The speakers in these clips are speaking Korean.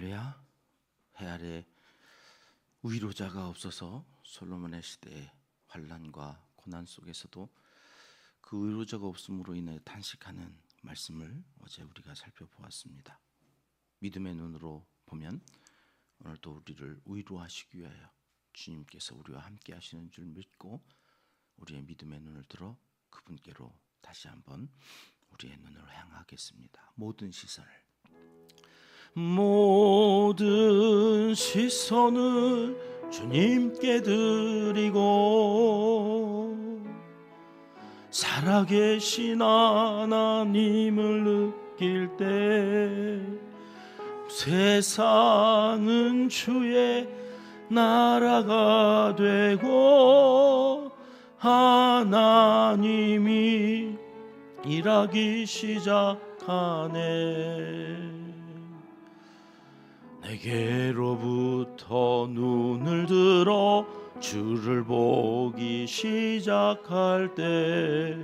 할렐루야. 해 아래 위로자가 없어서 솔로몬의 시대의 환난과 고난 속에서도 그 위로자가 없음으로 인해 탄식하는 말씀을 어제 우리가 살펴보았습니다. 믿음의 눈으로 보면 오늘도 우리를 위로하시기 위하여 주님께서 우리와 함께 하시는 줄 믿고 우리의 믿음의 눈을 들어 그분께로 다시 한번 우리의 눈을 향하겠습니다. 모든 시선을 주님께 드리고 살아계신 하나님을 느낄 때 세상은 주의 나라가 되고 하나님이 일하기 시작하네. 내게로부터 눈을 들어 주를 보기 시작할 때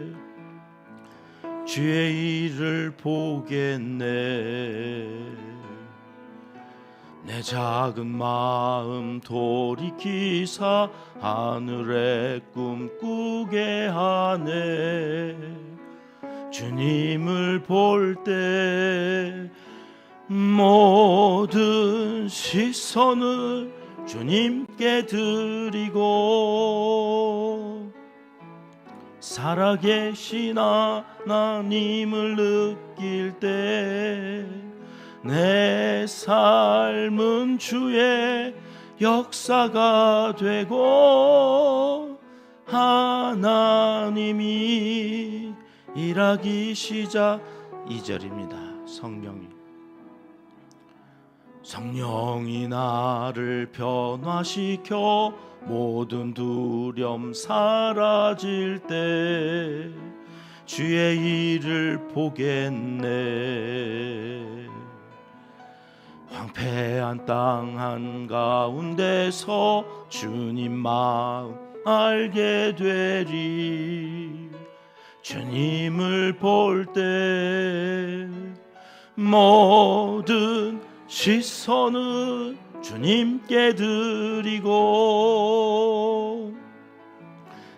주의 일을 보겠네. 내 작은 마음 돌이키사 하늘의 꿈 꾸게 하네. 주님을 볼 때 모든 시선을 주님께 드리고 살아계신 하나님을 느낄 때 내 삶은 주의 역사가 되고 하나님이 일하기 시작. 2절입니다. 성령이 나를 변화시켜 모든 두려움 사라질 때 주의 일을 보겠네. 황폐한 땅 한가운데서 주님 마음 알게 되리. 주님을 볼 때 모든 시선을 주님께 드리고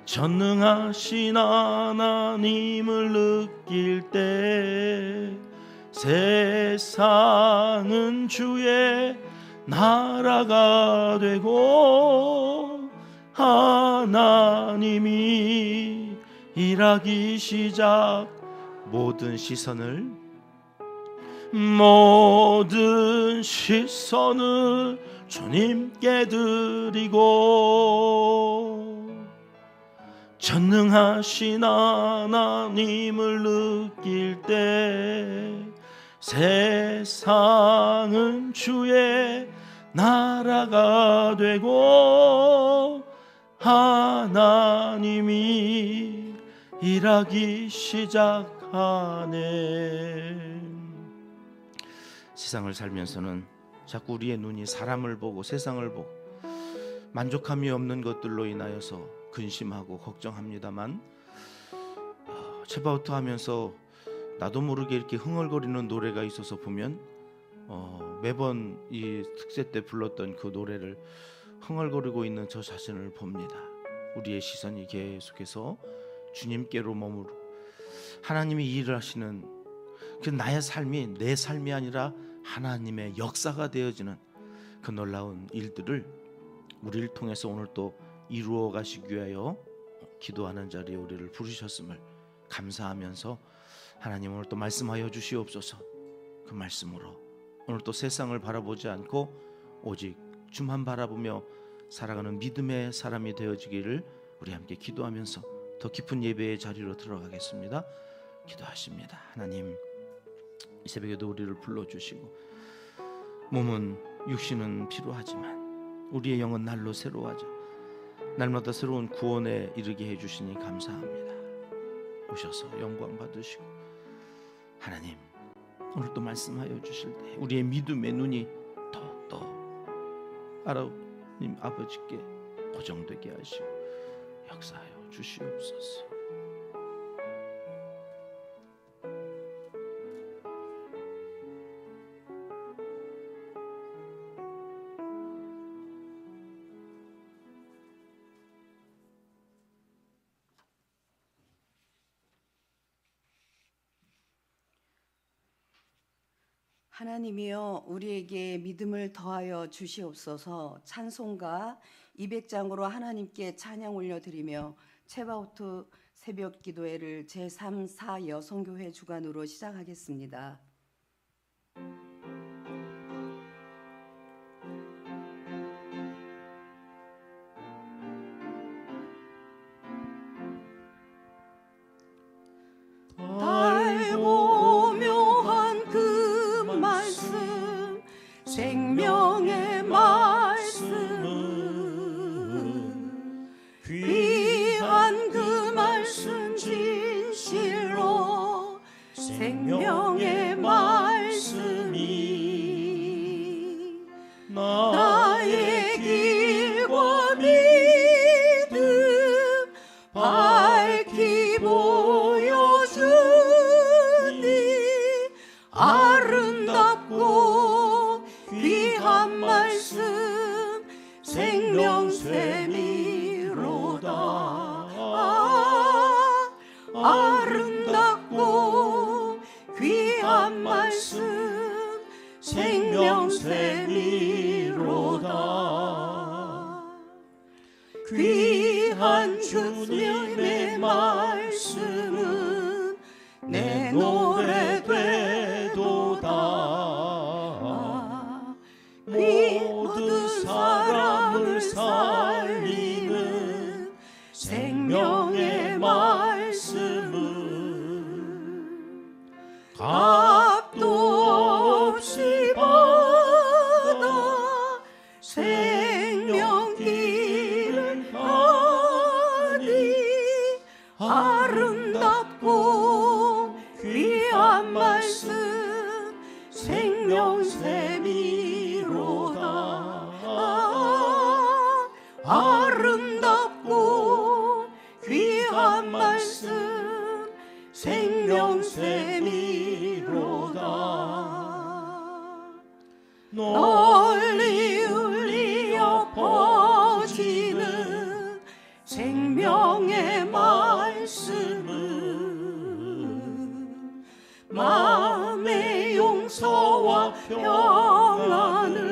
전능하신 하나님을 느낄 때 세상은 주의 나라가 되고 하나님이 일하기 시작. 모든 시선을 주님께 드리고 전능하신 하나님을 느낄 때 세상은 주의 나라가 되고 하나님이 일하기 시작하네. 세상을 살면서는 자꾸 우리의 눈이 사람을 보고 세상을 보고 만족함이 없는 것들로 인하여서 근심하고 걱정합니다만 체바우트 하면서 나도 모르게 이렇게 흥얼거리는 노래가 있어서 보면 매번 이 특세 때 불렀던 그 노래를 흥얼거리고 있는 저 자신을 봅니다. 우리의 시선이 계속해서 주님께로 머무르고 하나님이 일을 하시는 그 나의 삶이 내 삶이 아니라 하나님의 역사가 되어지는 그 놀라운 일들을 우리를 통해서 오늘 또 이루어 가시기 위하여 기도하는 자리에 우리를 부르셨음을 감사하면서 하나님 오늘 또 말씀하여 주시옵소서. 그 말씀으로 오늘 또 세상을 바라보지 않고 오직 주만 바라보며 살아가는 믿음의 사람이 되어지기를 우리 함께 기도하면서 더 깊은 예배의 자리로 들어가겠습니다. 기도하십니다. 하나님, 이 새벽에도 우리를 불러주시고 몸은 육신은 피로하지만 우리의 영은 날로 새로워져 날마다 새로운 구원에 이르게 해주시니 감사합니다. 오셔서 영광 받으시고 하나님 오늘 또 말씀하여 주실 때 우리의 믿음의 눈이 더 하나님 아버지께 고정되게 하시고 역사하여 주시옵소서. 하나님이여 우리에게 믿음을 더하여 주시옵소서. 찬송가 200장으로 하나님께 찬양 올려드리며 체바오트 새벽 기도회를 제3, 4 여성교회 주관으로 시작하겠습니다. 달고 묘한 그 말씀 생명의 말씀 귀한 그 말씀 진실로 생명의 말씀이 나의 길과 믿음 밝히 보여주니 아름답고 귀한 말씀 생명샘이로다. 아름답고 귀한 말씀 생명샘이로다. 귀한 주님의 말씀은 내 노래 되도다. 모든 사람을 살리는 생명의 말씀은 값도 없이 받아 생명길을 가니 아름답고 귀한 말씀 생명샘이로다. 아름답고 귀한 말씀 생명샘이로다. 널리 울리어 퍼지는 생명의 말씀은 마음의 용서와 평안을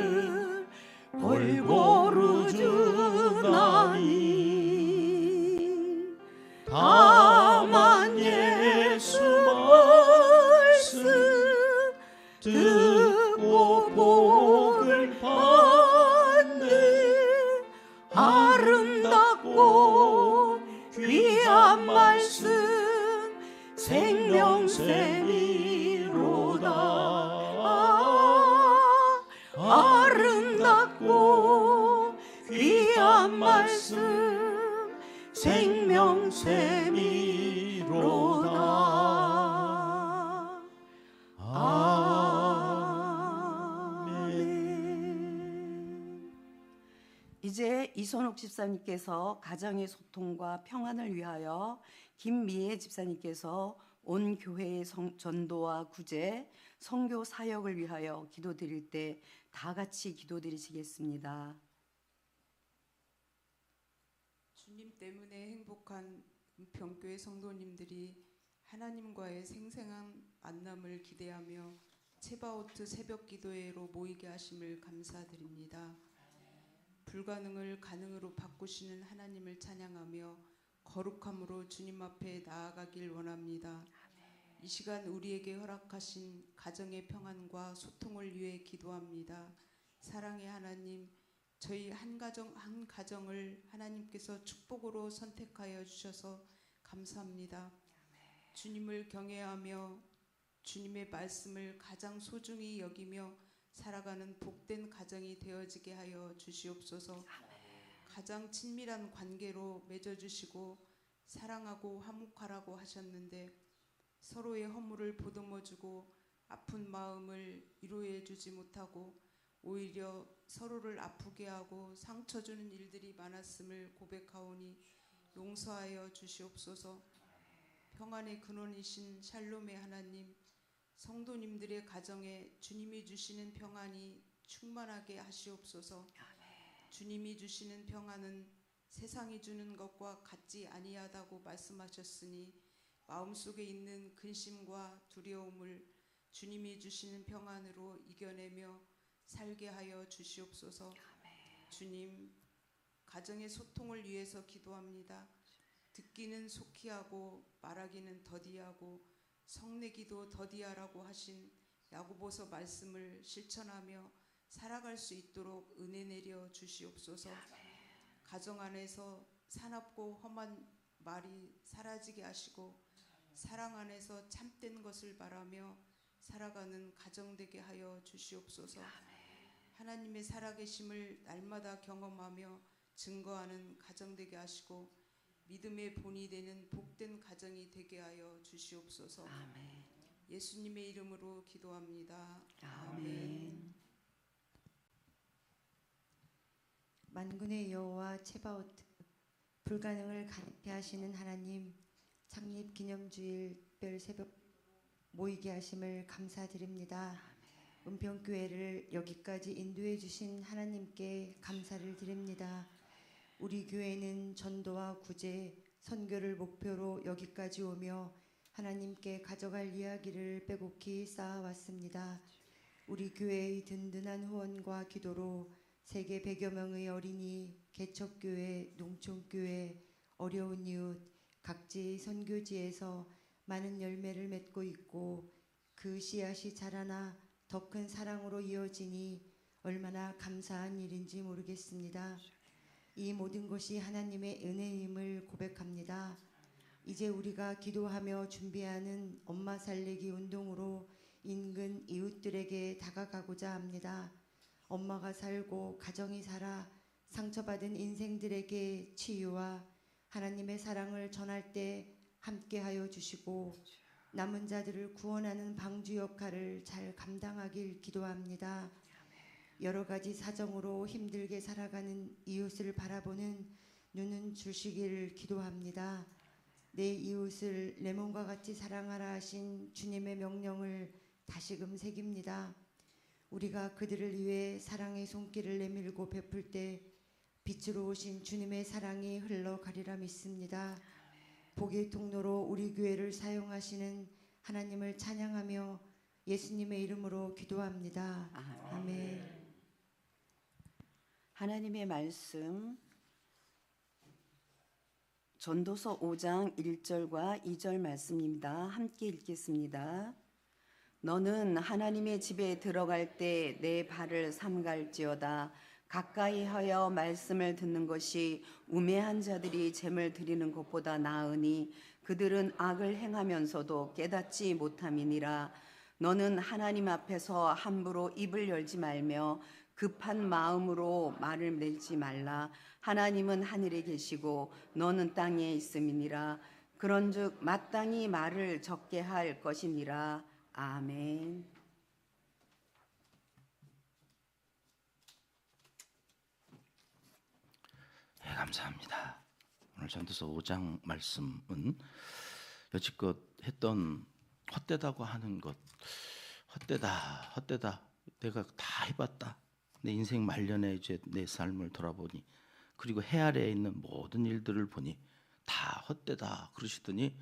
골고루 주나니 다만 예수 말씀 듣고 복을 받는 아름답고 귀한 말씀 생명샘이로다. 아름답고 귀한 말씀 생명샘이로다. 아멘. 이제 이선옥 집사님께서 가정의 소통과 평안을 위하여 김미애 집사님께서 온 교회의 전도와 구제, 선교 사역을 위하여 기도드릴 때 다 같이 기도드리시겠습니다. 주님 때문에 행복한 은평교회 성도님들이 하나님과의 생생한 만남을 기대하며 체바오트 새벽 기도회로 모이게 하심을 감사드립니다. 불가능을 가능으로 바꾸시는 하나님을 찬양하며 거룩함으로 주님 앞에 나아가길 원합니다. 이 시간 우리에게 허락하신 가정의 평안과 소통을 위해 기도합니다. 사랑의 하나님, 저희 한 가정을 하나님께서 축복으로 선택하여 주셔서 감사합니다. 주님을 경외하며 주님의 말씀을 가장 소중히 여기며 살아가는 복된 가정이 되어지게 하여 주시옵소서. 가장 친밀한 관계로 맺어주시고 사랑하고 화목하라고 하셨는데 서로의 허물을 보듬어주고 아픈 마음을 위로해주지 못하고 오히려 서로를 아프게 하고 상처 주는 일들이 많았음을 고백하오니 용서하여 주시옵소서. 평안의 근원이신 샬롬의 하나님, 성도님들의 가정에 주님이 주시는 평안이 충만하게 하시옵소서. 주님이 주시는 평안은 세상이 주는 것과 같지 아니하다고 말씀하셨으니 마음속에 있는 근심과 두려움을 주님이 주시는 평안으로 이겨내며 살게 하여 주시옵소서. 주님, 가정의 소통을 위해서 기도합니다. 듣기는 속히 하고 말하기는 더디하고 성내기도 더디하라고 하신 야고보서 말씀을 실천하며 살아갈 수 있도록 은혜 내려 주시옵소서. 가정 안에서 사납고 험한 말이 사라지게 하시고 사랑 안에서 참된 것을 바라며 살아가는 가정 되게 하여 주시옵소서. 하나님의 살아계심을 날마다 경험하며 증거하는 가정 되게 하시고 믿음의 본이 되는 복된 가정이 되게 하여 주시옵소서. 아멘. 예수님의 이름으로 기도합니다. 아멘. 만군의 여호와 체바오트, 불가능을 가능케 하시는 하나님, 창립 기념주일 특별 새벽 모이게 하심을 감사드립니다. 은평교회를 여기까지 인도해 주신 하나님께 감사를 드립니다. 우리 교회는 전도와 구제, 선교를 목표로 여기까지 오며 하나님께 가져갈 이야기를 빼곡히 쌓아왔습니다. 우리 교회의 든든한 후원과 기도로 세계 100여 명의 어린이, 개척교회, 농촌교회, 어려운 이웃, 각지의 선교지에서 많은 열매를 맺고 있고 그 씨앗이 자라나 더 큰 사랑으로 이어지니 얼마나 감사한 일인지 모르겠습니다. 이 모든 것이 하나님의 은혜임을 고백합니다. 이제 우리가 기도하며 준비하는 엄마 살리기 운동으로 인근 이웃들에게 다가가고자 합니다. 엄마가 살고 가정이 살아 상처받은 인생들에게 치유와 하나님의 사랑을 전할 때 함께하여 주시고 남은 자들을 구원하는 방주 역할을 잘 감당하길 기도합니다. 여러 가지 사정으로 힘들게 살아가는 이웃을 바라보는 눈은 주시기를 기도합니다. 내 이웃을 내 몸과 같이 사랑하라 하신 주님의 명령을 다시금 새깁니다. 우리가 그들을 위해 사랑의 손길을 내밀고 베풀 때 빛으로 오신 주님의 사랑이 흘러가리라 믿습니다. 복의 통로로 우리 교회를 사용하시는 하나님을 찬양하며 예수님의 이름으로 기도합니다. 아멘. 하나님의 말씀 전도서 5장 1절과 2절 말씀입니다. 함께 읽겠습니다. 너는 하나님의 집에 들어갈 때 내 발을 삼갈지어다. 가까이 하여 말씀을 듣는 것이 우매한 자들이 재물 드리는 것보다 나으니 그들은 악을 행하면서도 깨닫지 못함이니라. 너는 하나님 앞에서 함부로 입을 열지 말며 급한 마음으로 말을 내지 말라. 하나님은 하늘에 계시고 너는 땅에 있음이니라. 그런즉 마땅히 말을 적게 할 것이니라. 아멘. 네, 감사합니다. 오늘 전도서 5장 말씀은 여지껏 했던 헛되다고 하는 것, 헛되다, 내가 다 해봤다. 내 인생 말년에 이제 내 삶을 돌아보니, 그리고 해 아래에 있는 모든 일들을 보니 다 헛되다 그러시더니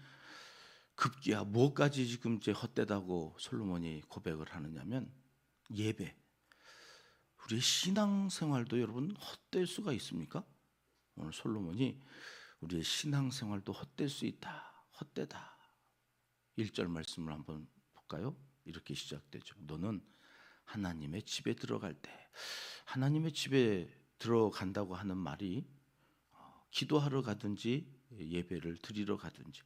급기야 뭐까지 지금 이제 헛되다고 솔로몬이 고백을 하느냐면 예배. 우리의 신앙생활도 여러분 헛될 수가 있습니까? 오늘 솔로몬이 우리의 신앙생활도 헛될 수 있다. 헛되다. 1절 말씀을 한번 볼까요? 이렇게 시작되죠. 너는 하나님의 집에 들어갈 때, 하나님의 집에 들어간다고 하는 말이 기도하러 가든지 예배를 드리러 가든지,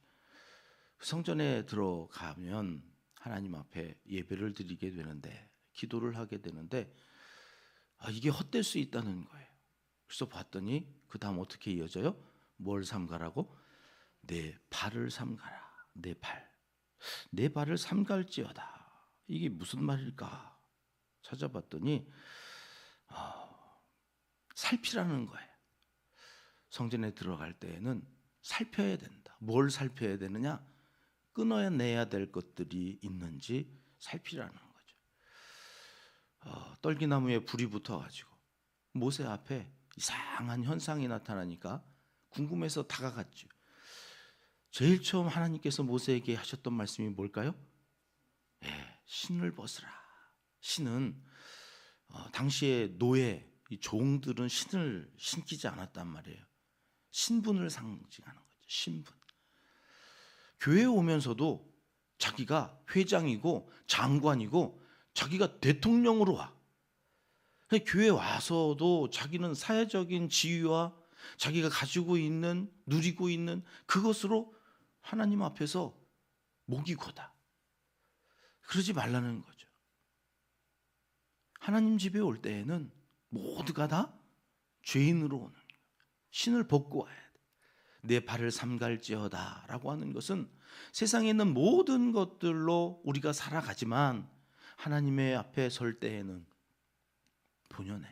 성전에 들어가면 하나님 앞에 예배를 드리게 되는데, 기도를 하게 되는데 이게 헛될 수 있다는 거예요. 그래서 봤더니 그 다음 어떻게 이어져요? 뭘 삼가라고? 내 발을 삼가라. 내 발. 내 발을 삼갈지어다. 이게 무슨 말일까? 찾아봤더니 살피라는 거예요. 성전에 들어갈 때에는 살펴야 된다. 뭘 살펴야 되느냐? 끊어내야 될 것들이 있는지 살피라는 거죠. 떨기나무에 불이 붙어가지고 모세 앞에 이상한 현상이 나타나니까 궁금해서 다가갔죠. 제일 처음 하나님께서 모세에게 하셨던 말씀이 뭘까요? 신을 벗으라. 신은 당시의 노예, 이 종들은 신을 신기지 않았단 말이에요. 신분을 상징하는 거죠. 신분. 교회에 오면서도 자기가 회장이고 장관이고 자기가 대통령으로 와. 교회에 와서도 자기는 사회적인 지위와 자기가 가지고 있는, 누리고 있는 그것으로 하나님 앞에서 목이 고다. 그러지 말라는 거죠. 하나님 집에 올 때에는 모두가 다 죄인으로 오는 거예요. 신을 벗고 와야 돼. 내 발을 삼갈지어다 라고 하는 것은 세상에 있는 모든 것들로 우리가 살아가지만 하나님의 앞에 설 때에는 본연의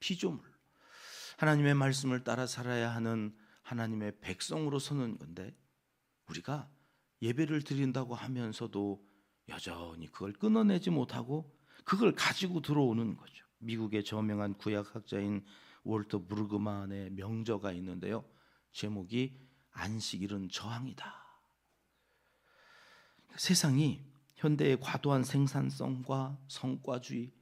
피조물, 하나님의 말씀을 따라 살아야 하는 하나님의 백성으로 서는 건데, 우리가 예배를 드린다고 하면서도 여전히 그걸 끊어내지 못하고 그걸 가지고 들어오는 거죠. 미국의 저명한 구약학자인 월터 브루그만의 명저가 있는데요. 제목이 안식일은 저항이다. 세상이 현대의 과도한 생산성과 성과주의,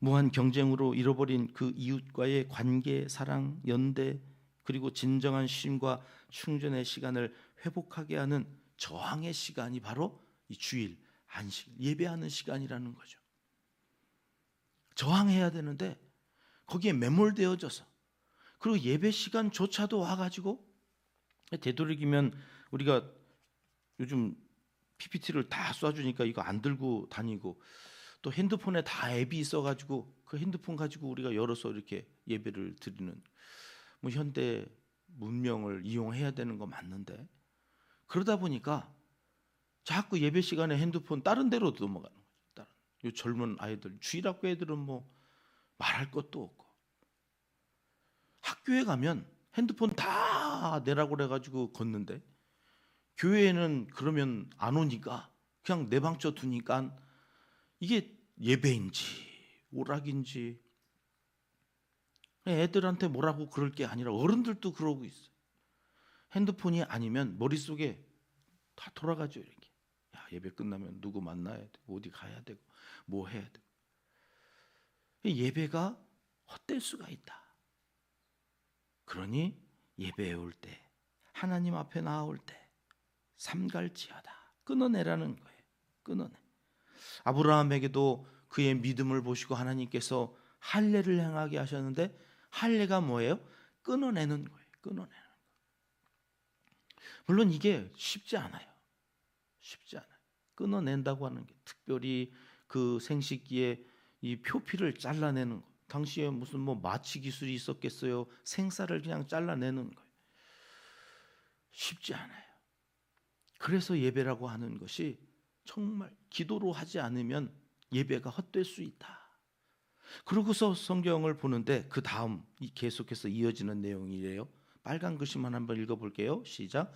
무한 경쟁으로 잃어버린 그 이웃과의 관계, 사랑, 연대, 그리고 진정한 쉼과 충전의 시간을 회복하게 하는 저항의 시간이 바로 이 주일, 안식, 예배하는 시간이라는 거죠. 저항해야 되는데 거기에 매몰되어져서, 그리고 예배 시간조차도 와가지고 되도록이면 우리가 요즘 PPT를 다 쏴주니까 이거 안 들고 다니고, 또 핸드폰에 다 앱이 있어가지고 그 핸드폰 가지고 우리가 열어서 이렇게 예배를 드리는, 뭐 현대 문명을 이용해야 되는 거 맞는데, 그러다 보니까 자꾸 예배 시간에 핸드폰 다른 데로 넘어가는 거죠. 요 젊은 아이들, 주일학교 애들은 뭐 말할 것도 없고, 학교에 가면 핸드폰 다 내라고 그래가지고 걷는데, 교회에는 그러면 안 오니까 그냥 내 방쳐 두니까 이게 예배인지 오락인지, 애들한테 뭐라고 그럴 게 아니라 어른들도 그러고 있어요. 핸드폰이 아니면 머릿속에 다 돌아가죠. 이렇게, 야, 예배 끝나면 누구 만나야 되고 어디 가야 되고 뭐 해야 되고. 예배가 헛될 수가 있다. 그러니 예배에 올 때, 하나님 앞에 나올 때 삼갈지어다, 끊어내라는 거예요. 끊어내. 아브라함에게도 그의 믿음을 보시고 하나님께서 할례를 행하게 하셨는데, 할례가 뭐예요? 끊어내는 거예요. 끊어내는 거. 물론 이게 쉽지 않아요. 쉽지 않아요. 끊어낸다고 하는 게, 특별히 그 생식기에 이 표피를 잘라내는 거. 당시에 무슨 뭐 마취 기술이 있었겠어요? 생살을 그냥 잘라내는 거예요. 쉽지 않아요. 그래서 예배라고 하는 것이 정말 기도로 하지 않으면 예배가 헛될 수 있다. 그러고서 성경을 보는데 그 다음 계속해서 이어지는 내용이래요. 빨간 글씨만 한번 읽어볼게요. 시작.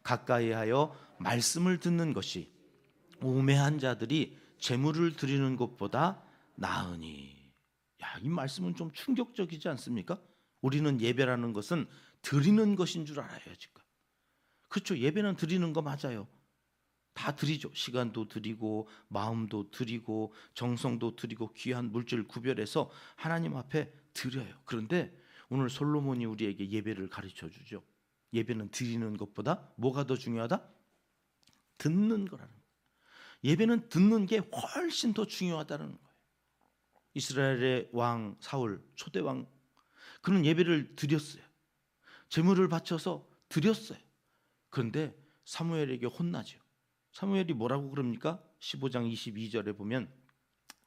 가까이하여 말씀을 듣는 것이 우매한 자들이 제물을 드리는 것보다 나으니. 야, 이 말씀은 좀 충격적이지 않습니까? 우리는 예배라는 것은 드리는 것인 줄 알아요, 지금. 그렇죠. 예배는 드리는 거 맞아요. 다 드리죠. 시간도 드리고 마음도 드리고 정성도 드리고 귀한 물질 구별해서 하나님 앞에 드려요. 그런데 오늘 솔로몬이 우리에게 예배를 가르쳐 주죠. 예배는 드리는 것보다 뭐가 더 중요하다? 듣는 거라는 거예요. 예배는 듣는 게 훨씬 더 중요하다는 거예요. 이스라엘의 왕 사울, 초대 왕, 그는 예배를 드렸어요. 제물을 바쳐서 드렸어요. 그런데 사무엘에게 혼나죠. 사무엘이 뭐라고 그럽니까? 15장 22절에 보면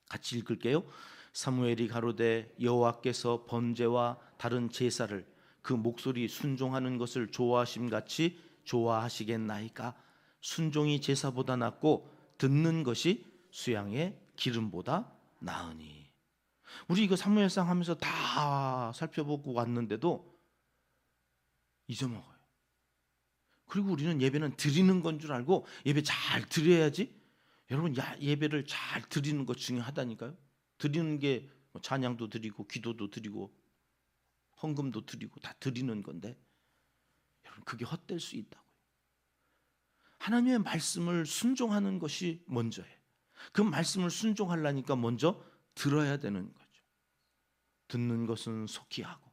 같이 읽을게요. 사무엘이 가로되 여호와께서 번제와 다른 제사를 그 목소리 순종하는 것을 좋아하심같이 좋아하시겠나이까? 순종이 제사보다 낫고 듣는 것이 수양의 기름보다 나으니. 우리 이거 사무엘상 하면서 다 살펴보고 왔는데도 잊어먹어요. 그리고 우리는 예배는 드리는 건 줄 알고 예배 잘 드려야지. 여러분, 예배를 잘 드리는 거 중요하다니까요. 드리는 게 찬양도 드리고 기도도 드리고 헌금도 드리고 다 드리는 건데, 여러분, 그게 헛될 수 있다고요. 하나님의 말씀을 순종하는 것이 먼저예요. 그 말씀을 순종하려니까 먼저 들어야 되는 거죠. 듣는 것은 속히 하고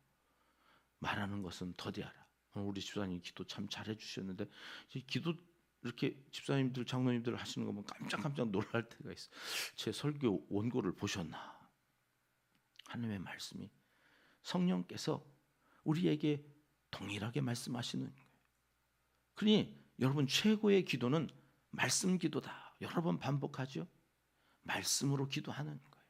말하는 것은 더디하라. 오늘 우리 집사님 기도 참 잘해 주셨는데, 기도 이렇게 집사님들 장로님들 하시는 거 보면 깜짝깜짝 놀랄 때가 있어요. 제 설교 원고를 보셨나? 하나님의 말씀이 성령께서 우리에게 동일하게 말씀하시는 거예요. 그러니 여러분, 최고의 기도는 말씀 기도다. 여러 번 반복하죠. 말씀으로 기도하는 거예요.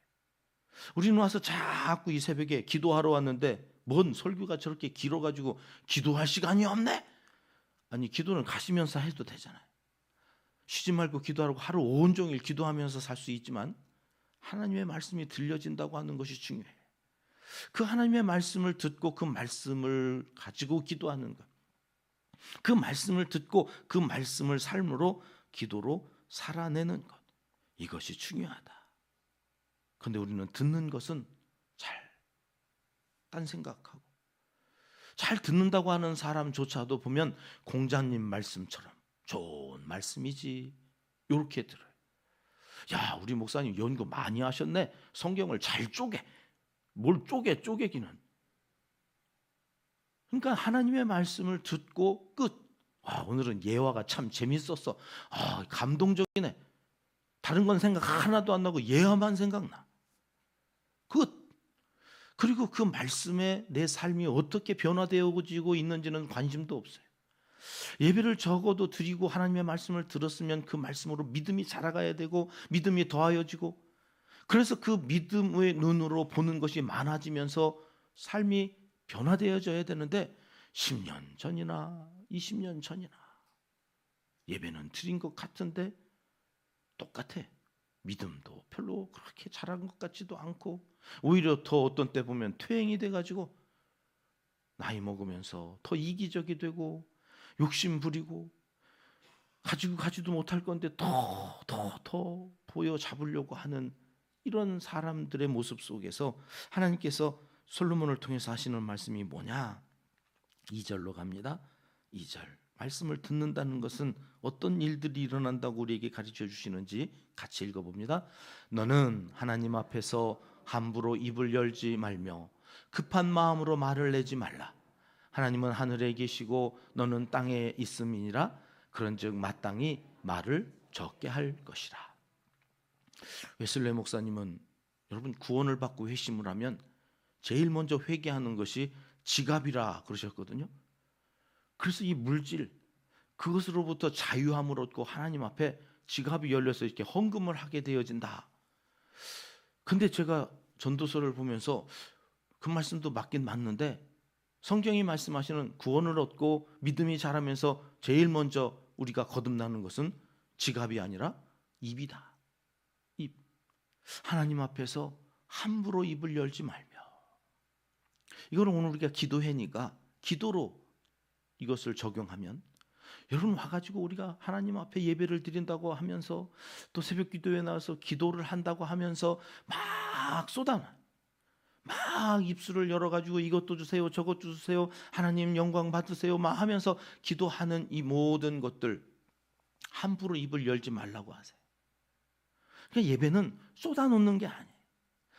우리는 와서 자꾸 이 새벽에 기도하러 왔는데 뭔 설교가 저렇게 길어가지고 기도할 시간이 없네? 아니, 기도는 가시면서 해도 되잖아요. 쉬지 말고 기도하고 하루 온종일 기도하면서 살 수 있지만 하나님의 말씀이 들려진다고 하는 것이 중요해요. 그 하나님의 말씀을 듣고 그 말씀을 가지고 기도하는 것, 그 말씀을 듣고 그 말씀을 삶으로 기도로 살아내는 것, 이것이 중요하다. 그런데 우리는 듣는 것은 딴 생각하고, 잘 듣는다고 하는 사람조차도 보면 공자님 말씀처럼 좋은 말씀이지 이렇게 들어요. 야, 우리 목사님 연구 많이 하셨네. 성경을 잘 쪼개. 뭘 쪼개기는. 그러니까 하나님의 말씀을 듣고 끝. 오늘은 예화가 참 재밌었어. 감동적이네. 다른 건 생각 하나도 안 나고 예화만 생각나. 끝. 그리고 그 말씀에 내 삶이 어떻게 변화되어지고 있는지는 관심도 없어요. 예배를 적어도 드리고 하나님의 말씀을 들었으면 그 말씀으로 믿음이 자라가야 되고 믿음이 더하여지고, 그래서 그 믿음의 눈으로 보는 것이 많아지면서 삶이 변화되어져야 되는데 10년 전이나 20년 전이나 예배는 드린 것 같은데 똑같아. 믿음도 별로 그렇게 자란 것 같지도 않고, 오히려 더 어떤 때 보면 퇴행이 돼가지고 나이 먹으면서 더 이기적이 되고 욕심 부리고 가지고 가지도 못할 건데 더 보여 잡으려고 하는 이런 사람들의 모습 속에서 하나님께서 솔로몬을 통해서 하시는 말씀이 뭐냐? 2절로 갑니다. 2절 말씀을 듣는다는 것은 어떤 일들이 일어난다고 우리에게 가르쳐 주시는지 같이 읽어봅니다. 너는 하나님 앞에서 함부로 입을 열지 말며 급한 마음으로 말을 내지 말라. 하나님은 하늘에 계시고 너는 땅에 있음이니라. 그런즉 마땅히 말을 적게 할 것이라. 웨슬레 목사님은 여러분, 구원을 받고 회심을 하면 제일 먼저 회개하는 것이 지갑이라 그러셨거든요. 그래서 이 물질, 그것으로부터 자유함을 얻고 하나님 앞에 지갑이 열려서 이렇게 헌금을 하게 되어진다. 근데 제가 전도서를 보면서 그 말씀도 맞긴 맞는데, 성경이 말씀하시는 구원을 얻고 믿음이 자라면서 제일 먼저 우리가 거듭나는 것은 지갑이 아니라 입이다. 입. 하나님 앞에서 함부로 입을 열지 말며. 이거는 오늘 우리가 기도회니까 기도로 이것을 적용하면, 여러분 와가지고 우리가 하나님 앞에 예배를 드린다고 하면서 또 새벽 기도에 나와서 기도를 한다고 하면서 막 쏟아놔. 막 입술을 열어가지고 이것도 주세요, 저것도 주세요, 하나님 영광 받으세요 막 하면서 기도하는 이 모든 것들 함부로 입을 열지 말라고 하세요. 그러니까 예배는 쏟아놓는 게 아니에요.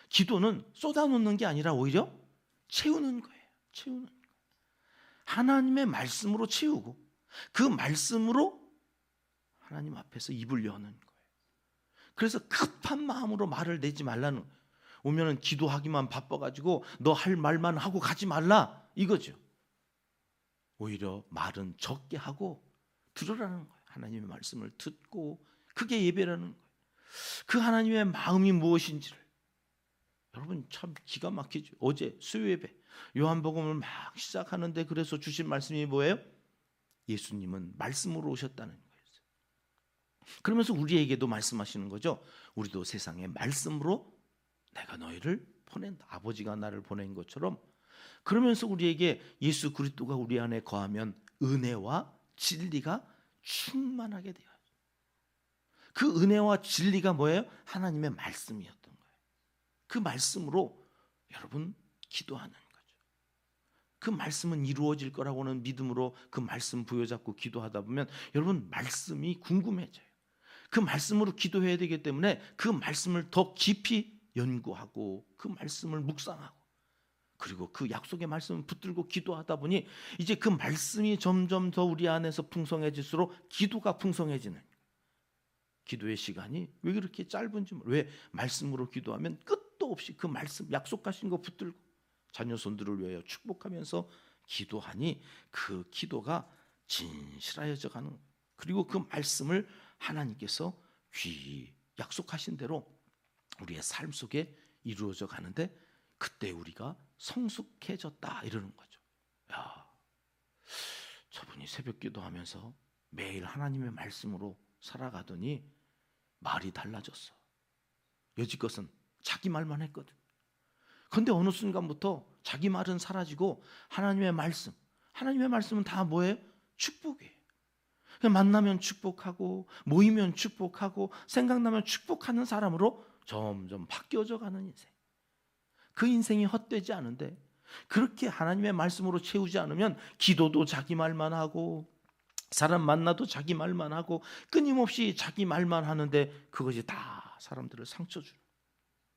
기도는 쏟아놓는 게 아니라 오히려 채우는 거예요. 채우는 거예요. 하나님의 말씀으로 채우고 그 말씀으로 하나님 앞에서 입을 여는 거예요. 그래서 급한 마음으로 말을 내지 말라는 거예요. 오면은 기도하기만 바빠가지고 너 할 말만 하고 가지 말라 이거죠. 오히려 말은 적게 하고 들으라는 거예요. 하나님의 말씀을 듣고, 그게 예배라는 거예요. 그 하나님의 마음이 무엇인지를 여러분 참 기가 막히죠. 어제 수요 예배 요한복음을 막 시작하는데 그래서 주신 말씀이 뭐예요? 예수님은 말씀으로 오셨다는 거예요. 그러면서 우리에게도 말씀하시는 거죠. 우리도 세상에 말씀으로 내가 너희를 보낸다. 아버지가 나를 보낸 것처럼. 그러면서 우리에게 예수 그리스도가 우리 안에 거하면 은혜와 진리가 충만하게 돼요. 그 은혜와 진리가 뭐예요? 하나님의 말씀이었던 거예요. 그 말씀으로 여러분 기도하는 거죠. 그 말씀은 이루어질 거라고는 믿음으로 그 말씀 부여잡고 기도하다 보면 여러분 말씀이 궁금해져요. 그 말씀으로 기도해야 되기 때문에 그 말씀을 더 깊이 연구하고 그 말씀을 묵상하고 그리고 그 약속의 말씀을 붙들고 기도하다 보니 이제 그 말씀이 점점 더 우리 안에서 풍성해질수록 기도가 풍성해지는 거예요. 기도의 시간이 왜 그렇게 짧은지 왜 말씀으로 기도하면 끝도 없이 그 말씀 약속하신 거 붙들고 자녀 손들을 위하여 축복하면서 기도하니 그 기도가 진실하여져 가는 거예요. 그리고 그 말씀을 하나님께서 귀히 약속하신 대로 우리의 삶 속에 이루어져 가는데 그때 우리가 성숙해졌다 이러는 거죠. 야, 저분이 새벽 기도하면서 매일 하나님의 말씀으로 살아가더니 말이 달라졌어. 여지껏은 자기 말만 했거든. 그런데 어느 순간부터 자기 말은 사라지고 하나님의 말씀은 다 뭐예요? 축복이에요. 그냥 만나면 축복하고 모이면 축복하고 생각나면 축복하는 사람으로 점점 바뀌어져 가는 인생. 그 인생이 헛되지 않은데 그렇게 하나님의 말씀으로 채우지 않으면 기도도 자기 말만 하고 사람 만나도 자기 말만 하고 끊임없이 자기 말만 하는데 그것이 다 사람들을 상처 주는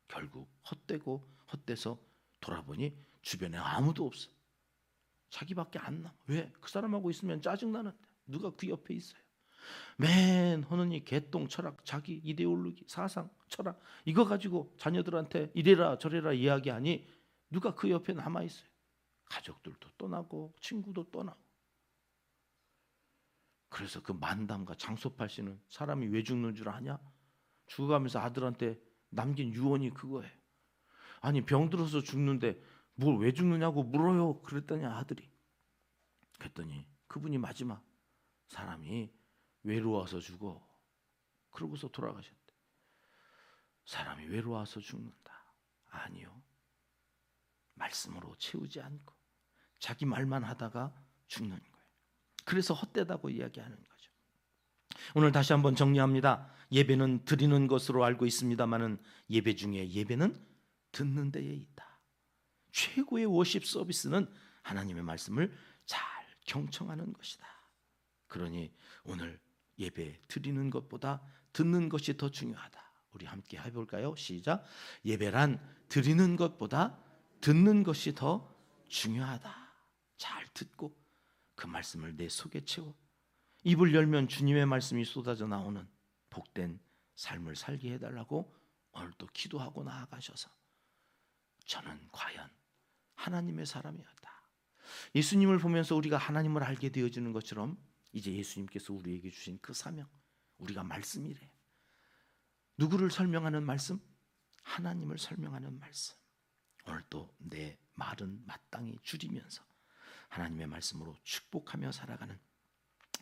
결국 헛되고 헛돼서 돌아보니 주변에 아무도 없어. 자기밖에 안 남아. 왜? 그 사람하고 있으면 짜증나는데 누가 그 옆에 있어요. 맨 하는 이 개똥 철학, 자기 이데올로기, 사상, 철학 이거 가지고 자녀들한테 이래라 저래라 이야기하니 누가 그 옆에 남아있어요. 가족들도 떠나고 친구도 떠나고. 그래서 그 만담가 장소팔 씨는 사람이 왜 죽는 줄 아냐? 죽어가면서 아들한테 남긴 유언이 그거예요. 아니 병들어서 죽는데 뭘 왜 죽느냐고 물어요. 그랬더니 아들이. 그랬더니 그분이 마지막 사람이 외로워서 죽어. 그러고서 돌아가셨대. 사람이 외로워서 죽는다. 아니요. 말씀으로 채우지 않고 자기 말만 하다가 죽는 거예요. 그래서 헛되다고 이야기하는 거죠. 오늘 다시 한번 정리합니다. 예배는 드리는 것으로 알고 있습니다마는 예배 중에 예배는 듣는 데에 있다. 최고의 워십 서비스는 하나님의 말씀을 잘 경청하는 것이다. 그러니 오늘 예배 드리는 것보다 듣는 것이 더 중요하다. 우리 함께 해볼까요? 시작. 예배란 드리는 것보다 듣는 것이 더 중요하다. 잘 듣고 그 말씀을 내 속에 채워 입을 열면 주님의 말씀이 쏟아져 나오는 복된 삶을 살게 해달라고 오늘도 기도하고 나아가셔서 저는 과연 하나님의 사람이었다. 예수님을 보면서 우리가 하나님을 알게 되어지는 것처럼 이제 예수님께서 우리에게 주신 그 사명, 우리가 말씀이래. 누구를 설명하는 말씀? 하나님을 설명하는 말씀. 오늘도 내 말은 마땅히 줄이면서 하나님의 말씀으로 축복하며 살아가는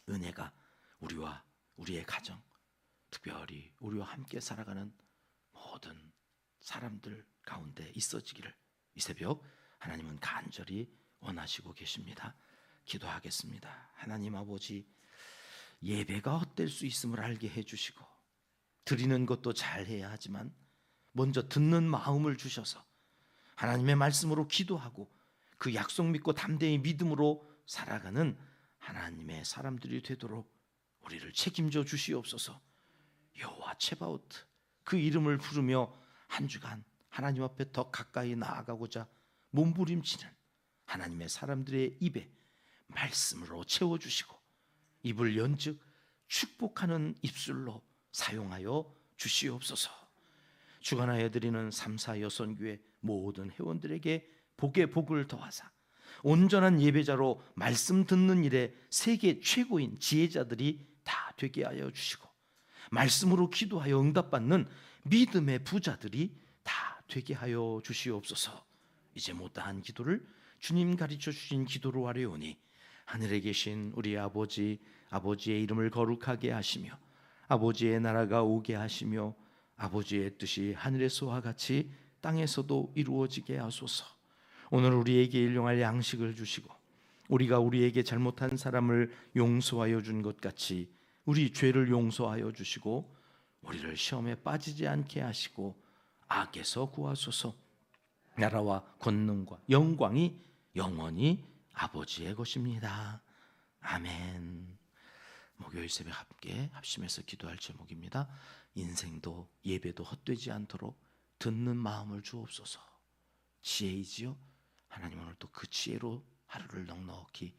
은혜가 우리와 우리의 가정, 특별히 우리와 함께 살아가는 모든 사람들 가운데 있어지기를 이 새벽 하나님은 간절히 원하시고 계십니다. 기도하겠습니다. 하나님 아버지, 예배가 헛될 수 있음을 알게 해주시고 드리는 것도 잘해야 하지만 먼저 듣는 마음을 주셔서 하나님의 말씀으로 기도하고 그 약속 믿고 담대히 믿음으로 살아가는 하나님의 사람들이 되도록 우리를 책임져 주시옵소서. 여호와 체바오트 그 이름을 부르며 한 주간 하나님 앞에 더 가까이 나아가고자 몸부림치는 하나님의 사람들의 입에 말씀으로 채워주시고 입을 연즉 축복하는 입술로 사용하여 주시옵소서. 주관하여 드리는 3, 4 여선교회 모든 회원들에게 복의 복을 더하사 온전한 예배자로 말씀 듣는 일에 세계 최고인 지혜자들이 다 되게 하여 주시고 말씀으로 기도하여 응답받는 믿음의 부자들이 다 되게 하여 주시옵소서. 이제 못다한 기도를 주님 가르쳐 주신 기도로 하려오니 하늘에 계신 우리 아버지, 아버지의 이름을 거룩하게 하시며 아버지의 나라가 오게 하시며 아버지의 뜻이 하늘에서와 같이 땅에서도 이루어지게 하소서. 오늘 우리에게 일용할 양식을 주시고 우리가 우리에게 잘못한 사람을 용서하여 준 것 같이 우리 죄를 용서하여 주시고 우리를 시험에 빠지지 않게 하시고 악에서 구하소서. 나라와 권능과 영광이 영원히 아버지의 것입니다. 아멘. 목요일 새벽 함께 합심해서 기도할 제목입니다. 인생도 예배도 헛되지 않도록 듣는 마음을 주옵소서. 지혜이지요. 하나님 오늘 또 그 지혜로 하루를 넉넉히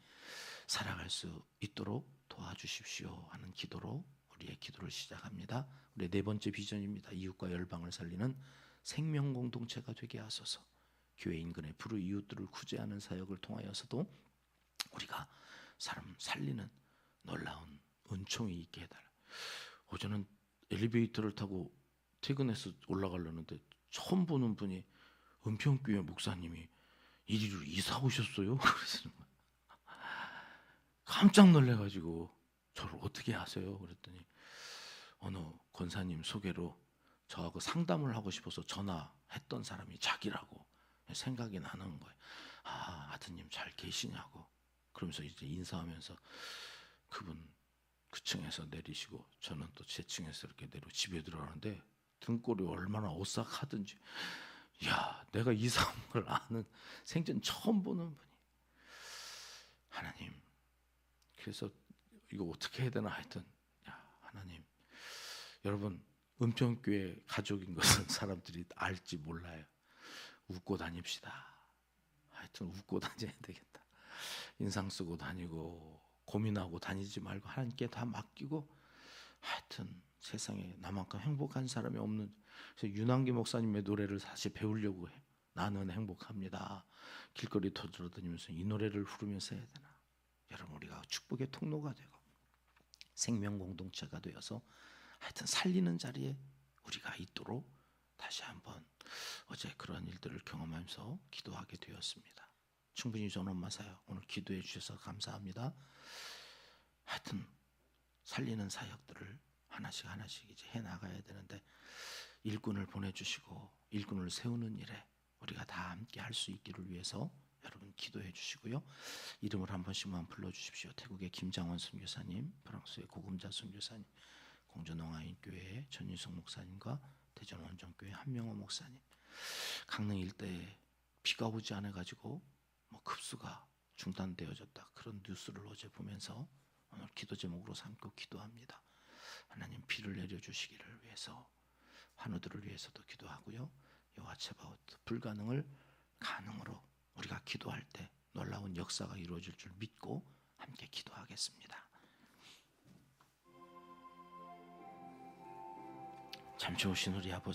살아갈 수 있도록 도와주십시오 하는 기도로 우리의 기도를 시작합니다. 우리의 네 번째 비전입니다. 이웃과 열방을 살리는 생명 공동체가 되게 하소서. 교회 인근의 불우이웃들을 구제하는 사역을 통하여서도 우리가 사람 살리는 놀라운 은총이 있게 해달라. 어제는 엘리베이터를 타고 퇴근해서 올라가려는데 처음 보는 분이 은평교회 목사님이 이리로 이사 오셨어요? 그러시는 거예요. 깜짝 놀래가지고 저를 어떻게 아세요? 그랬더니 어느 권사님 소개로 저하고 상담을 하고 싶어서 전화했던 사람이 자기라고 생각이 나는 거예요. 아, 아드님 잘 계시냐고. 그러면서 이제 인사하면서 그분 그 층에서 내리시고 저는 또 제 층에서 이렇게 내려 집에 들어가는데 등골이 얼마나 오싹하든지, 야, 내가 이사 온 걸 아는 생전 처음 보는 분이 하나님. 그래서 이거 어떻게 해야 되나 하여튼, 야, 하나님, 여러분 은평교회 가족인 것은 사람들이 알지 몰라요. 웃고 다닙시다. 하여튼 웃고 다녀야 되겠다. 인상 쓰고 다니고 고민하고 다니지 말고 하나님께 다 맡기고, 하여튼 세상에 나만큼 행복한 사람이 없는. 그래서 윤한기 목사님의 노래를 사실 배우려고 해요. 나는 행복합니다. 길거리 돌아다니면서 이 노래를 부르면서 해야 되나. 여러분 우리가 축복의 통로가 되고 생명 공동체가 되어서 하여튼 살리는 자리에 우리가 있도록 다시 한번 어제 그런 일들을 경험하면서 기도하게 되었습니다. 충분히 전원 마사요. 오늘 기도해 주셔서 감사합니다. 하여튼 살리는 사역들을 하나씩 하나씩 이제 해 나가야 되는데 일꾼을 보내주시고 일꾼을 세우는 일에 우리가 다 함께 할 수 있기를 위해서 여러분 기도해 주시고요. 이름을 한 번씩만 불러주십시오. 태국의 김장원 선교사님, 프랑스의 고금자 선교사님, 공전홍하인교회의 전인숙 목사님과 대전 원정교회 한명호 목사님. 강릉 일대에 비가 오지 않아 가지고 뭐 급수가 중단되어졌다, 그런 뉴스를 어제 보면서 오늘 기도 제목으로 삼고 기도합니다. 하나님 비를 내려주시기를 위해서 환우들을 위해서도 기도하고요. 여호와 츠바오트 불가능을 가능으로 우리가 기도할 때 놀라운 역사가 이루어질 줄 믿고 함께 기도하겠습니다. 잠시 오신 우리 아버지,